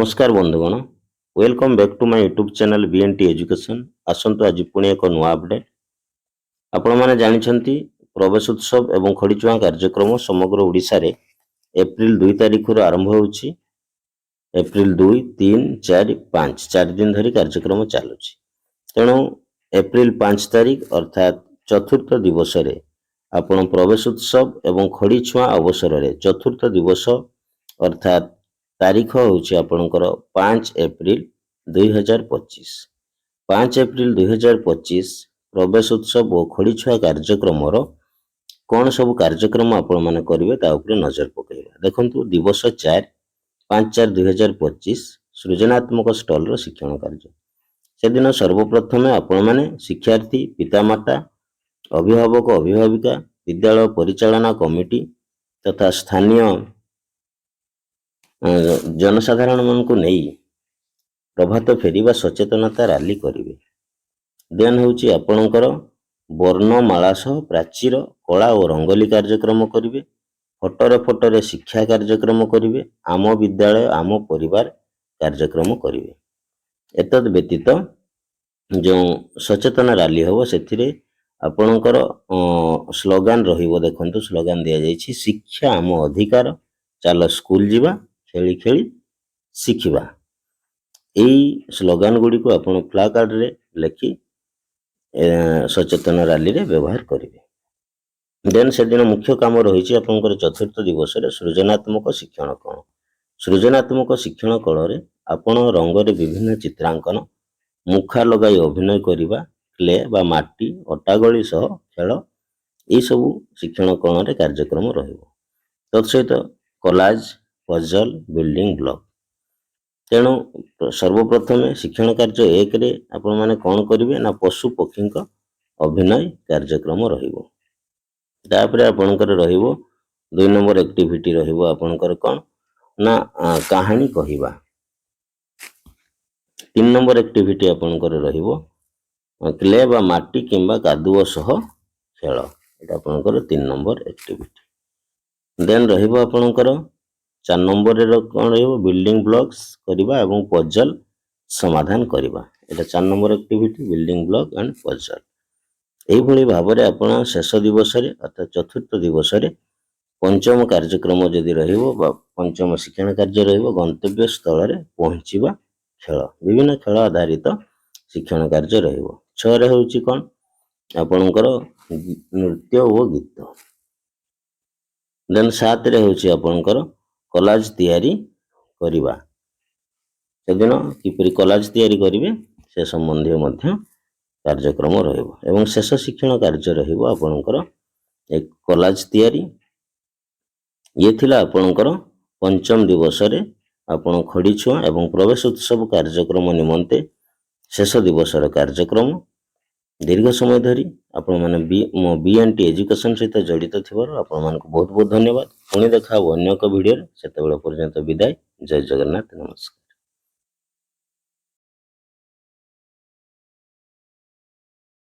नमस्कार बंधुगण, welcome back to my YouTube channel BNT education. आसंतु आज पुणी एक नुआ अपडेट। आपण माने जानिछंती प्रवेश उत्सव एवं खड़ीचुआ कार्यक्रम समग्र ओडिशा रे एप्रिल 2 तारिख रु आरंभ होउची। एप्रिल 2, 3, 4, 5 4 दिन धरी कार्यक्रम चालुची। तेणु एप्रिल 5 तारिख अर्थात चतुर्थ दिवस रे आपण प्रवेश उत्सव एवं खड़ीचुआ अवसर रे चतुर्थ दिवस अर्थात तारीख होउची आपणकर 5 एप्रिल 2025। 5 एप्रिल 2025 प्रवेश उत्सव और खड़ीछुआ कार्यक्रम कौन सब कार्यक्रम आपण माने करिवे ता ऊपर नजर पकेइबा। देखंतु दिवस 4 5/4/2025 सृजनात्मक स्टॉल रो शिक्षण कार्य। से दिन सर्वप्रथम आपण माने शिक्षार्थी, पितामाता, अभिभावक, अभिभाविका, विद्यालय परिचालना कमिटी तथा स्थानीय जनसाधारण मन को नहीं प्रभात फेरिबा सचेतनता रैली करिवे। देन होउची आपणकर वर्णमाला सह प्राचीर कला और रंगोली कार्यक्रम करिवे। फोटोरे शिक्षा कार्यक्रम करिवे। आम विद्यालय आम परिवार कार्यक्रम करिवे। एतद व्यतीत जो सचेतन रैली हबो सेथिरे आपणकर स्लोगान रहिबो। देखंतु स्लोगान दिया जायछि, शिक्षा आम अधिकार, चलो स्कूल जीवा, खेली खेली शिखिबा। एई स्लोगान गुडी को आपण प्लाकार्ड रे लेखि सचेतन रैली रे व्यवहार करिवे। देन से दिन मुख्य काम रहिछि आपनकर चतुर्थ दिवस रे सृजनात्मक शिक्षण कण। सृजनात्मक शिक्षण कण रे आपण रंग रे विभिन्न चित्रांकन, मुखा लगाई अभिनय करिबा, क्ले बा माटी अटागळी सह खेल ए सब शिक्षण कण रे कार्यक्रम रहिबो। तत्सहित कोलाज, पजल, बिल्डिंग ब्लॉक। तेणु सर्वप्रथम शिक्षण कार्य 1 रे आपण माने कोन करिवे ना पशु पक्षी अभिनय कार्यक्रम रहिबो। तापरे आपणकर रहिबो 2 नंबर एक्टिविटी रहिबो आपणकर कोन ना कहानी कहिबा। 3 नंबर एक्टिविटी आपणकर रहिबो क्ले बा माटी किंबा कादुओ सह खेल। एटा आपणकर 3 नंबर एक्टिविटी। देन रहिबो आपणकर 4 नंबर रे कोन रहिबो बिल्डिंग ब्लॉक्स करिबा एवं पजल समाधान करिबा। एटा 4 number activity building block and puzzle. एही भली भाबरे आपण शेष दिवस रे अर्थात चतुर्थ दिवस रे पंचम कार्यक्रम जदि रहिबो बा पंचम शिक्षण कार्य रहिबो गंतव्य स्थल रे पहुंचीबा खेल। विभिन्न खेल आधारित शिक्षण कार्य रहिबो। 6 रे होउची कोन आपणकर नृत्य और गीत। देन 7 रे होउची आपणकर कोलाज तैयारी करिबा। सेदिन किपरि कोलाज तैयारी करिवे से संबंधी मध्य कार्यक्रम रहिबो। एवं शेष शिक्षण कार्य रहिबो आपणकर एक कोलाज तैयारी। ये थिला आपणकर पंचम दिवस रे आपण खड़ीछुआ एवं प्रवेश उत्सव कार्यक्रम निमंते शेष दिवस रे कार्यक्रम। दीर्घ समय धरी आपण माने बीएनटी एजुकेशन सहित जड़ित थिबार आपण मानक बहुत बहुत धन्यवाद। पुणी देखा अन्य एक वीडियो सेतेबेले पर्यंत विदाय। जय जगन्नाथ, नमस्कार।